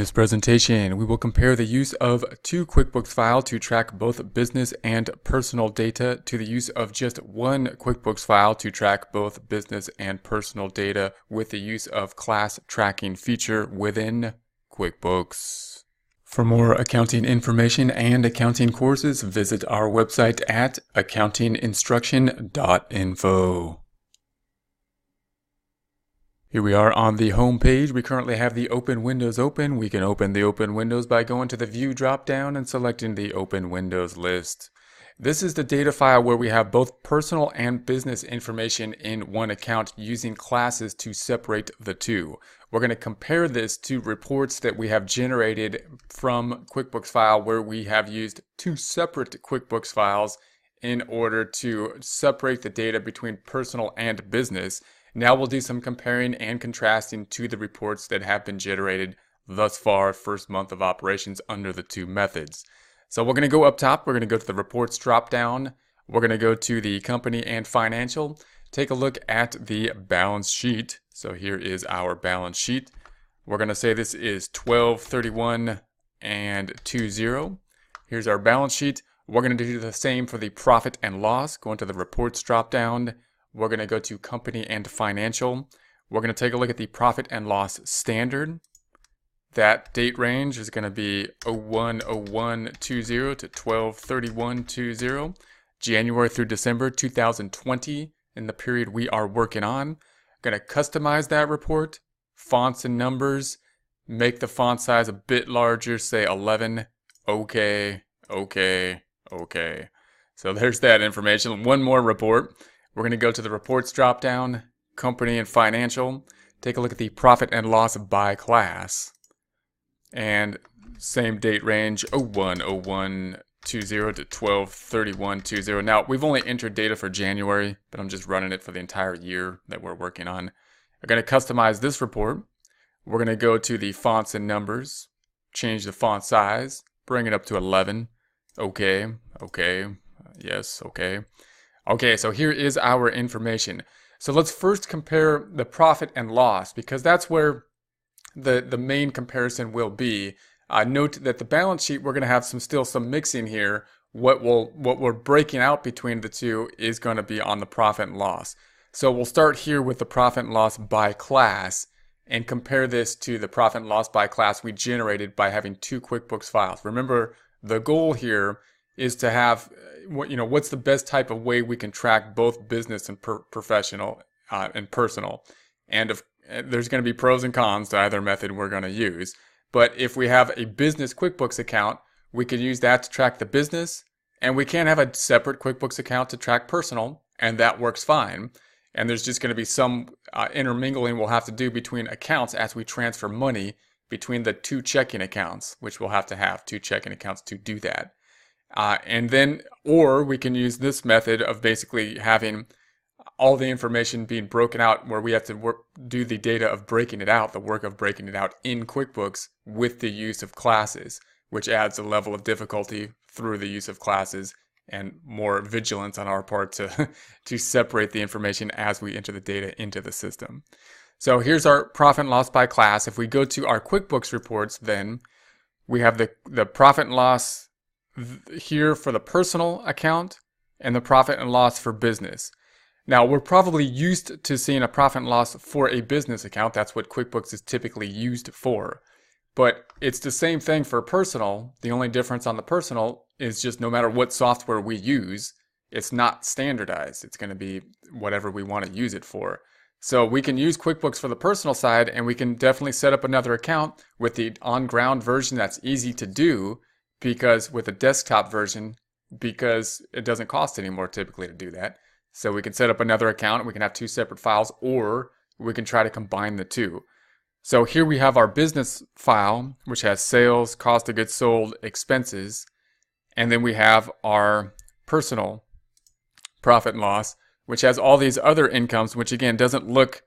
In this presentation, we will compare the use of two QuickBooks files to track both business and personal data to the use of just one QuickBooks file to track both business and personal data with the use of class tracking feature within QuickBooks. For more accounting information and accounting courses, visit our website at accountinginstruction.info. Here we are on the home page. We currently have the open windows open. We can open the open windows by going to the view drop down and selecting the open windows list. This is the data file where we have both personal and business information in one account using classes to separate the two. We're going to compare this to reports that we have generated from QuickBooks file where we have used two separate QuickBooks files in order to separate the data between personal and business. Now we'll do some comparing and contrasting to the reports that have been generated thus far, first month of operations under the two methods. So we're going to go up top. We're going to go to the reports drop down. We're going to go to the company and financial. Take a look at the balance sheet. So here is our balance sheet. We're going to say this is 12/31 and 20. Here's our balance sheet. We're going to do the same for the profit and loss. Go into the reports drop down. We're going to go to company and financial. We're going to take a look at the profit and loss standard. That date range is going to be 01/01/20 to 12/31/20, January through December 2020 in the period we are working on. Going to customize that report, fonts and numbers, make the font size a bit larger, say 11. Okay. So there's that information. One more report. We're going to go to the reports drop down, company and financial, take a look at the profit and loss by class, and same date range 01/01/20 to 12/31/20. Now we've only entered data for January, but I'm just running it for the entire year that we're working on. We're going to customize this report. We're going to go to the fonts and numbers, change the font size, bring it up to 11. Yes, Okay, so here is our information. So let's first compare the profit and loss because that's where the main comparison will be. Note that the balance sheet, we're going to have still some mixing here. What we're breaking out between the two is going to be on the profit and loss. So we'll start here with the profit and loss by class and compare this to the profit and loss by class we generated by having two QuickBooks files. Remember, the goal here is to have what's the best type of way we can track both business and professional and personal. And there's going to be pros and cons to either method we're going to use. But if we have a business QuickBooks account, we could use that to track the business, and we can have a separate QuickBooks account to track personal, and that works fine. And there's just going to be some intermingling we'll have to do between accounts as we transfer money between the two checking accounts, which we'll have to have two checking accounts to do that. Or we can use this method of basically having all the information being broken out where we have to do the data of breaking it out, the work of breaking it out in QuickBooks with the use of classes, which adds a level of difficulty through the use of classes and more vigilance on our part to separate the information as we enter the data into the system. So here's our profit and loss by class. If we go to our QuickBooks reports, then we have the profit and loss here for the personal account and the profit and loss for business. Now we're probably used to seeing a profit and loss for a business account. That's what QuickBooks is typically used for. But it's the same thing for personal. The only difference on the personal is just no matter what software we use, it's not standardized. It's going to be whatever we want to use it for. So we can use QuickBooks for the personal side, and we can definitely set up another account with the on-ground version that's easy to do, because with a desktop version, because it doesn't cost any more typically to do that. So we can set up another account and we can have two separate files, or we can try to combine the two. So here we have our business file, which has sales, cost of goods sold, expenses, and then we have our personal profit and loss, which has all these other incomes, which again doesn't look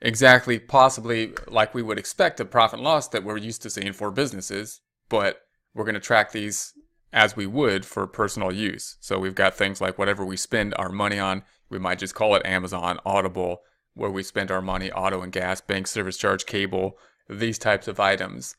exactly possibly like we would expect a profit and loss that we're used to seeing for businesses, but we're going to track these as we would for personal use. So we've got things like whatever we spend our money on. We might just call it Amazon, Audible, where we spend our money, auto and gas, bank service charge, cable, these types of items.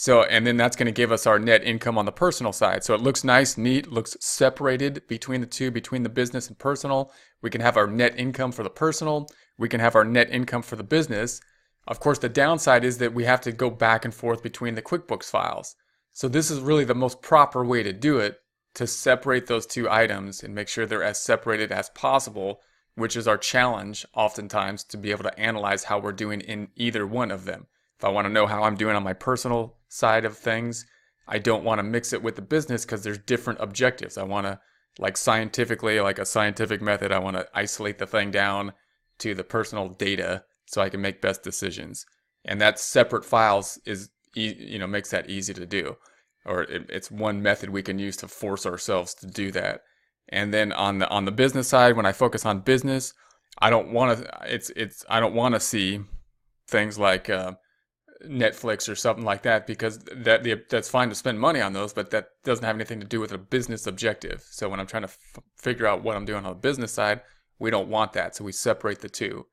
So, and then that's going to give us our net income on the personal side. So it looks nice, neat, looks separated between the two, between the business and personal. We can have our net income for the personal. We can have our net income for the business. Of course, the downside is that we have to go back and forth between the QuickBooks files. So this is really the most proper way to do it, to separate those two items and make sure they're as separated as possible, which is our challenge oftentimes, to be able to analyze how we're doing in either one of them. If I want to know how I'm doing on my personal side of things, I don't want to mix it with the business because there's different objectives. I want to, like scientifically, like a scientific method, I want to isolate the thing down to the personal data so I can make best decisions. And that separate files is, makes that easy to do. Or it's one method we can use to force ourselves to do that. And then on the business side, when I focus on business, I don't want to see things like Netflix or something like that, because that's fine to spend money on those, but that doesn't have anything to do with a business objective. So when I'm trying to figure out what I'm doing on the business side, we don't want that. So we separate the two.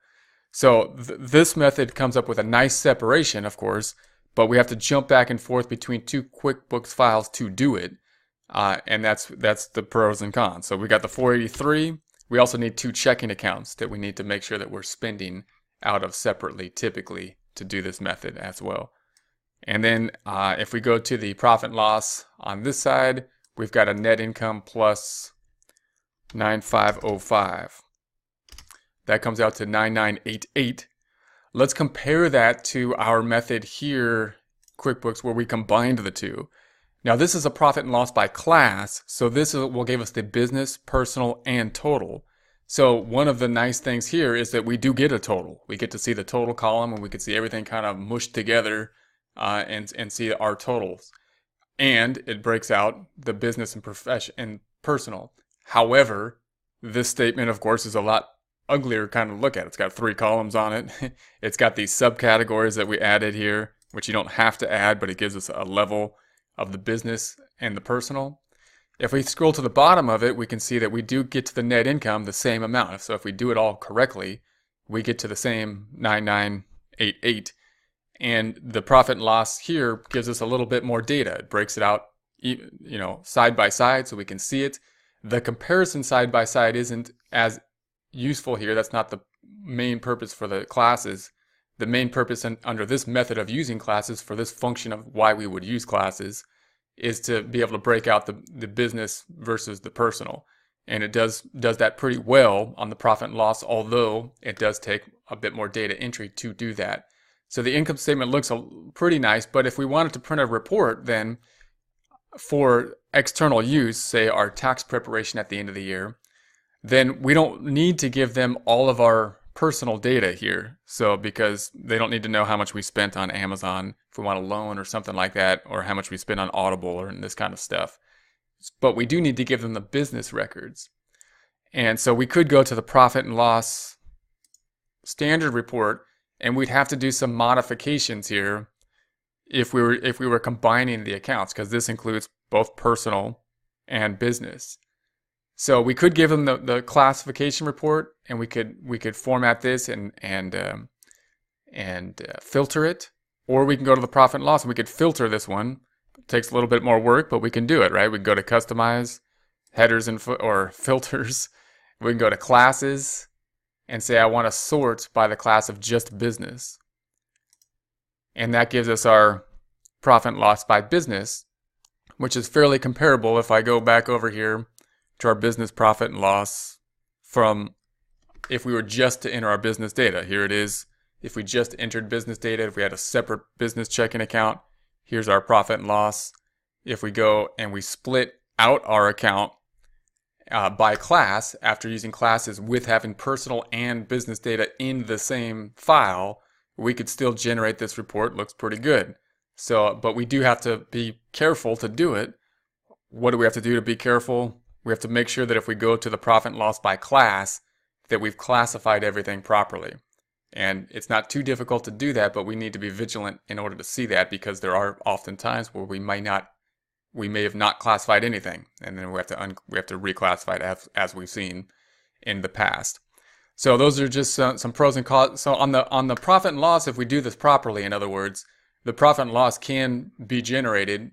So this method comes up with a nice separation, of course, but we have to jump back and forth between two QuickBooks files to do it. And that's the pros and cons. So we got the 483. We also need two checking accounts that we need to make sure that we're spending out of separately, typically, to do this method as well. And then if we go to the profit and loss on this side, we've got a net income plus 9505. That comes out to 9988. Let's compare that to our method here, QuickBooks, where we combined the two. Now this is a profit and loss by class, so this will give us the business, personal, and total. So one of the nice things here is that we do get a total. We get to see the total column, and we can see everything kind of mushed together and see our totals. And it breaks out the business and profession and personal. However, this statement, of course, is a lot uglier kind of look at. It's got 3 columns on it. It's got these subcategories that we added here, which you don't have to add, but it gives us a level of the business and the personal. If we scroll to the bottom of it, we can see that we do get to the net income the same amount. So if we do it all correctly, we get to the same 9988. And the profit and loss here gives us a little bit more data. It breaks it out, side by side so we can see it. The comparison side by side isn't as useful here. That's not the main purpose for the classes. The main purpose under this method of using classes, for this function of why we would use classes, is to be able to break out the business versus the personal. And it does that pretty well on the profit and loss, although it does take a bit more data entry to do that. So the income statement looks pretty nice, but if we wanted to print a report then for external use, say our tax preparation at the end of the year, then we don't need to give them all of our personal data here. So because they don't need to know how much we spent on Amazon if we want a loan or something like that, or how much we spent on Audible or this kind of stuff. But we do need to give them the business records. And so we could go to the profit and loss standard report, and we'd have to do some modifications here if we were combining the accounts, because this includes both personal and business. So we could give them the classification report, and we could format this and filter it, or we can go to the profit and loss and we could filter this one. It takes a little bit more work, but we can do it, right? We can go to customize, headers or filters. We can go to classes and say I want to sort by the class of just business, and that gives us our profit and loss by business, which is fairly comparable. If I go back over here to our business profit and loss from if we were just to enter our business data. Here it is. If we just entered business data, if we had a separate business checking account, here's our profit and loss. If we go and we split out our account by class, after using classes with having personal and business data in the same file, we could still generate this report. Looks pretty good. So, but we do have to be careful to do it. What do we have to do to be careful? We have to make sure that if we go to the profit and loss by class, that we've classified everything properly. And it's not too difficult to do that, but we need to be vigilant in order to see that, because there are often times where we may have not classified anything, and then we have to reclassify it as we've seen in the past. So those are just some pros and cons. So on the profit and loss, if we do this properly, in other words, the profit and loss can be generated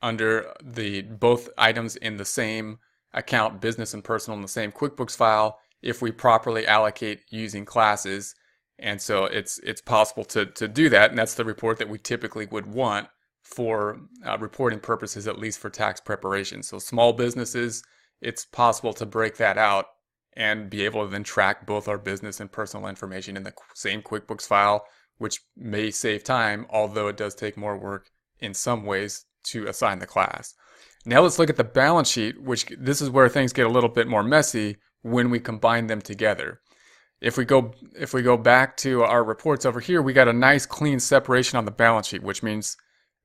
under the both items in the same account, business and personal, in the same QuickBooks file, if we properly allocate using classes. And so it's possible to do that, and that's the report that we typically would want for reporting purposes, at least for tax preparation. So small businesses, it's possible to break that out and be able to then track both our business and personal information in the same QuickBooks file, which may save time, although it does take more work in some ways to assign the class. Now let's look at the balance sheet, which this is where things get a little bit more messy when we combine them together. If we go back to our reports over here, we got a nice clean separation on the balance sheet, which means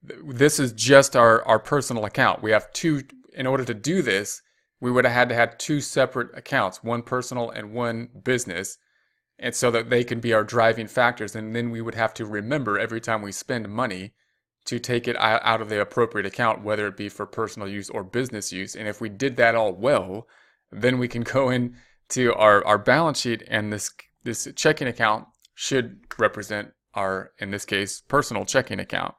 this is just our personal account. We have two. In order to do this, we would have had to have two separate accounts, one personal and one business, and so that they can be our driving factors. And then we would have to remember every time we spend money to take it out of the appropriate account, whether it be for personal use or business use. And if we did that all well, then we can go into our balance sheet, and this checking account should represent our, in this case, personal checking account.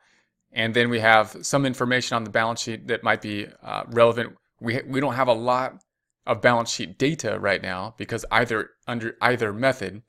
And then we have some information on the balance sheet that might be relevant. We don't have a lot of balance sheet data right now because under either method,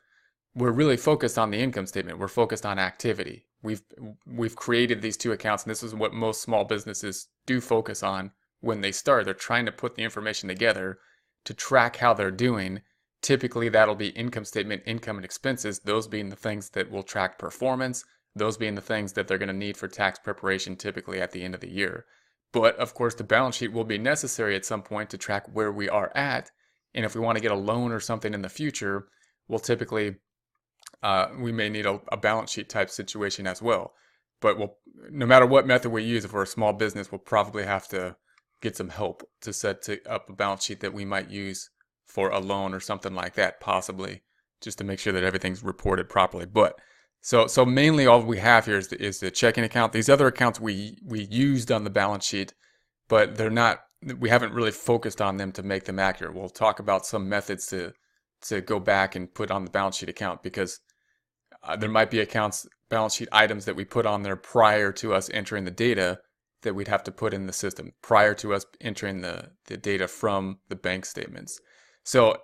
we're really focused on the income statement. We're focused on activity. We've created these two accounts, and this is what most small businesses do focus on when they start. They're trying to put the information together to track how they're doing. Typically, that'll be income statement, income and expenses, those being the things that will track performance, those being the things that they're going to need for tax preparation typically at the end of the year. But of course, the balance sheet will be necessary at some point to track where we are at. And if we want to get a loan or something in the future, we'll typically, we may need a balance sheet type situation as well. But no matter what method we use, if we're a small business, we'll probably have to get some help to set up a balance sheet that we might use for a loan or something like that, possibly, just to make sure that everything's reported properly. But so mainly all we have here is the checking account. These other accounts we used on the balance sheet, but we haven't really focused on them to make them accurate. We'll talk about some methods to go back and put on the balance sheet account, because there might be balance sheet items that we put on there prior to us entering the data that we'd have to put in the system prior to us entering the data from the bank statements. So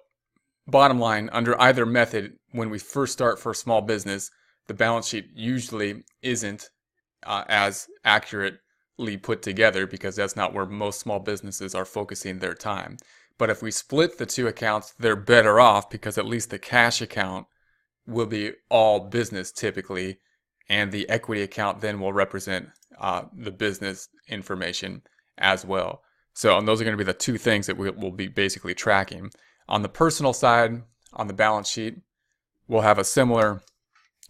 bottom line, under either method, when we first start for a small business, the balance sheet usually isn't as accurately put together, because that's not where most small businesses are focusing their time. But if we split the two accounts, they're better off, because at least the cash account will be all business typically, and the equity account then will represent the business information as well. So, and those are going to be the two things that we'll be basically tracking. On the personal side, on the balance sheet, we'll have a similar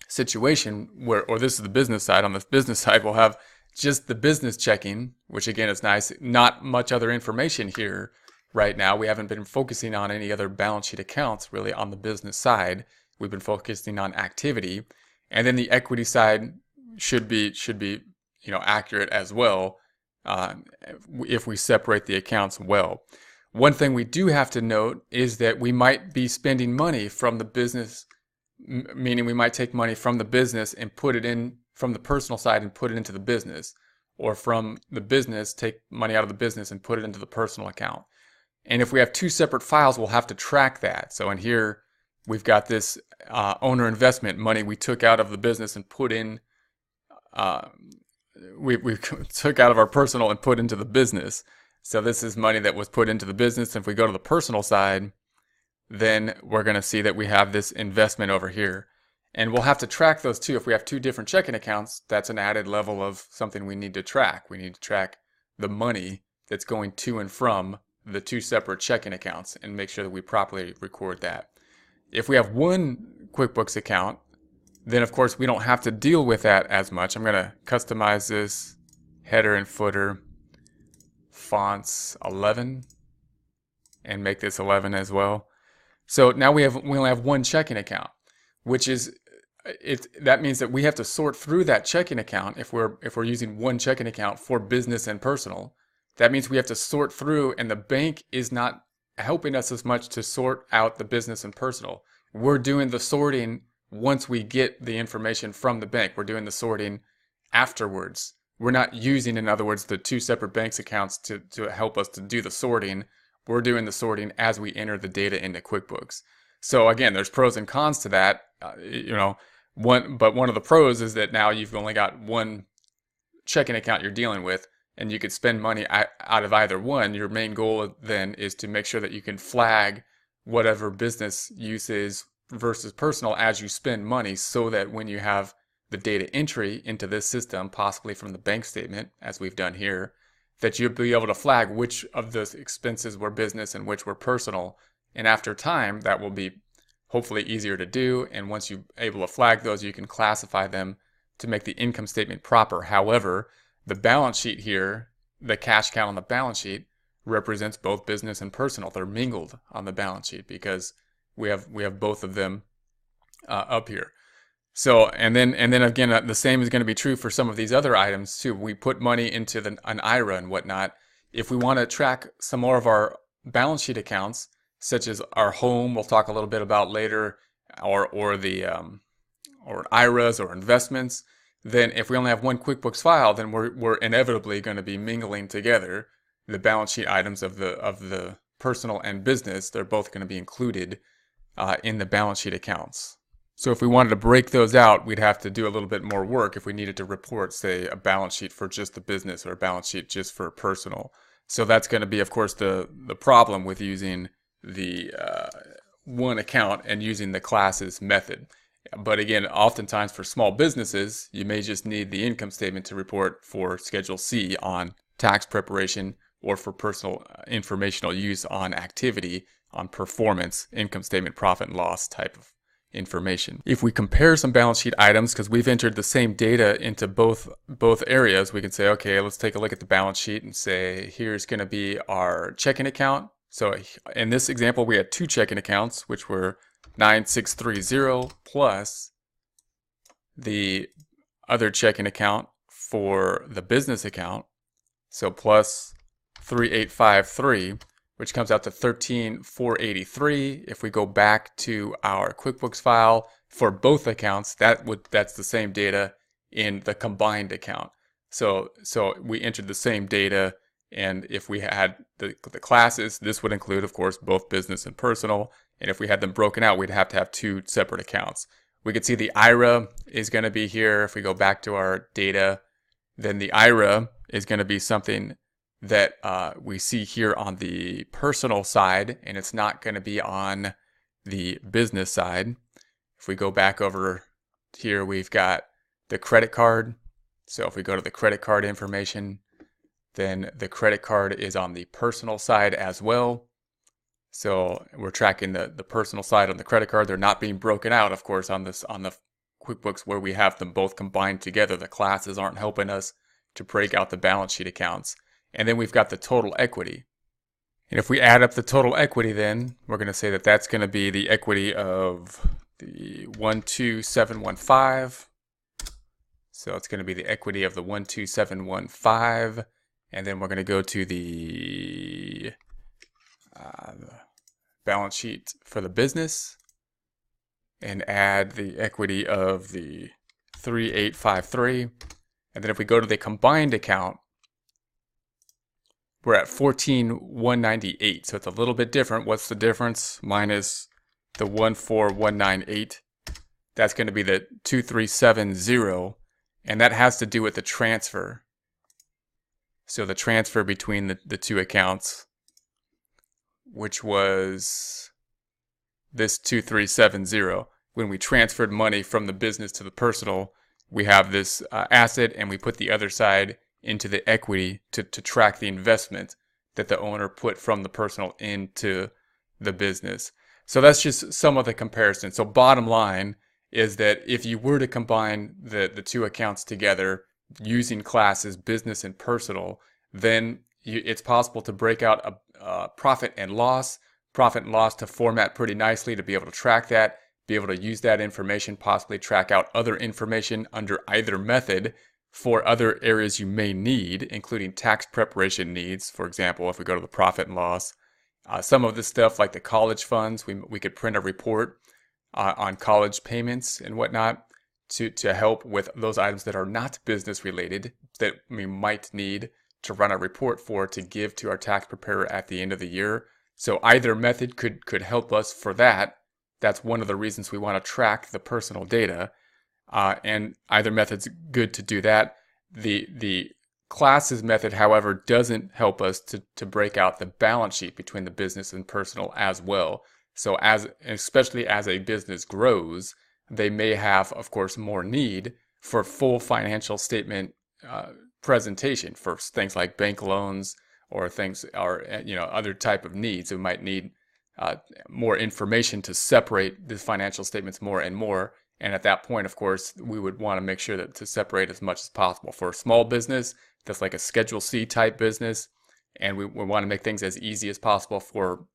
situation or this is the business side. On the business side, we'll have just the business checking, which again is nice. Not much other information here right now. We haven't been focusing on any other balance sheet accounts really on the business side. We've been focusing on activity, and then the equity side should be accurate as well if we separate the accounts well. One thing we do have to note is that we might be spending money from the business, meaning we might take money from the business and put it in from the personal side and put it into the business, or from the business, take money out of the business and put it into the personal account. And if we have two separate files, we'll have to track that. So in here, we've got this owner investment money we took out of the business and put in, we took out of our personal and put into the business. So this is money that was put into the business. If we go to the personal side, then we're going to see that we have this investment over here. And we'll have to track those two. If we have two different checking accounts, that's an added level of something we need to track. We need to track the money that's going to and from the two separate checking accounts and make sure that we properly record that. If we have one QuickBooks account, then of course we don't have to deal with that as much. I'm going to customize this header and footer fonts 11 and make this 11 as well. So now we only have one checking account, which is that means that we have to sort through that checking account if we're using one checking account for business and personal. That means we have to sort through, and the bank is not helping us as much to sort out the business and personal. We're doing the sorting once we get the information from the bank. We're doing the sorting afterwards. We're not using, in other words, the two separate banks accounts to help us to do the sorting. We're doing the sorting as we enter the data into QuickBooks. So again, there's pros and cons to that. But one of the pros is that now you've only got one checking account you're dealing with, and you could spend money out of either one. Your main goal then is to make sure that you can flag whatever business use is versus personal as you spend money, so that when you have the data entry into this system, possibly from the bank statement, as we've done here, that you'll be able to flag which of those expenses were business and which were personal. And after time, that will be hopefully easier to do. And once you're able to flag those, you can classify them to make the income statement proper. However, the balance sheet here, the cash count on the balance sheet, represents both business and personal. They're mingled on the balance sheet because we have both of them up here. So and then again, the same is going to be true for some of these other items too. We put money into an IRA and whatnot. If we want to track some more of our balance sheet accounts, such as our home, we'll talk a little bit about later, or IRAs or investments, then if we only have one QuickBooks file, then we're inevitably going to be mingling together the balance sheet items of the personal and business. They're both going to be included in the balance sheet accounts. So if we wanted to break those out, we'd have to do a little bit more work if we needed to report, say, a balance sheet for just the business or a balance sheet just for personal. So that's going to be, of course, the problem with using the one account and using the classes method. But again, oftentimes for small businesses, you may just need the income statement to report for Schedule C on tax preparation, or for personal informational use on activity, on performance, income statement, profit and loss type of information. If we compare some balance sheet items, because we've entered the same data into both areas, we can say, okay, let's take a look at the balance sheet and say, here's going to be our checking account. So in this example, we had two checking accounts, which were 9630 plus the other checking account for the business account, so plus 3853, which comes out to 13,483. If we go back to our QuickBooks file for both accounts, that's the same data in the combined account. So we entered the same data, and if we had the classes, this would include, of course, both business and personal. And if we had them broken out, we'd have to have two separate accounts. We could see the IRA is going to be here. If we go back to our data, then the IRA is going to be something that we see here on the personal side, and it's not going to be on the business side. If we go back over here, we've got the credit card. So if we go to the credit card information, then the credit card is on the personal side as well. So we're tracking the personal side on the credit card. They're not being broken out, of course, on the QuickBooks where we have them both combined together. The classes aren't helping us to break out the balance sheet accounts. And then we've got the total equity. And if we add up the total equity, then we're going to say that that's going to be the equity of the 12715. So it's going to be the equity of the 12715. And then we're going to go to the balance sheet for the business and add the equity of the 3853. And then if we go to the combined account, we're at 14,198. So it's a little bit different. What's the difference? Minus the 14198. That's going to be the 2370. And that has to do with the transfer. So the transfer between the two accounts, which was this 2370. When we transferred money from the business to the personal, we have this asset, and we put the other side into the equity to track the investment that the owner put from the personal into the business. So that's just some of the comparison. So bottom line is that if you were to combine the two accounts together using classes business and personal, then it's possible to break out a profit and loss to format pretty nicely to be able to track that, be able to use that information, possibly track out other information under either method for other areas you may need, including tax preparation needs. For example, if we go to the profit and loss, some of this stuff like the college funds, we could print a report on college payments and whatnot to help with those items that are not business related that we might need to run a report for to give to our tax preparer at the end of the year. So either method could help us for that. That's one of the reasons we want to track the personal data. And either method's good to do that. The classes method, however, doesn't help us to break out the balance sheet between the business and personal as well. So especially as a business grows, they may have, of course, more need for full financial statement presentation for things like bank loans or other type of needs. We might need more information to separate the financial statements more and more. And at that point, of course, we would want to make sure that to separate as much as possible. For a small business, that's like a Schedule C type business, and we want to make things as easy as possible for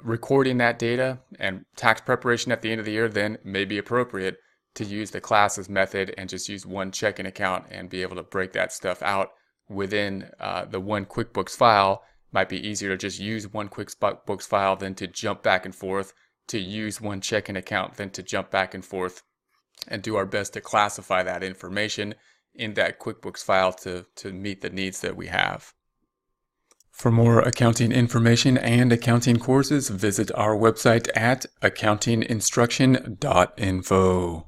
recording that data, and tax preparation at the end of the year then may be appropriate to use the classes method and just use one checking account and be able to break that stuff out within the one QuickBooks file. Might be easier to just use one QuickBooks file than to jump back and forth to use one checking account than to jump back and forth and do our best to classify that information in that QuickBooks file to meet the needs that we have. For more accounting information and accounting courses, visit our website at accountinginstruction.info.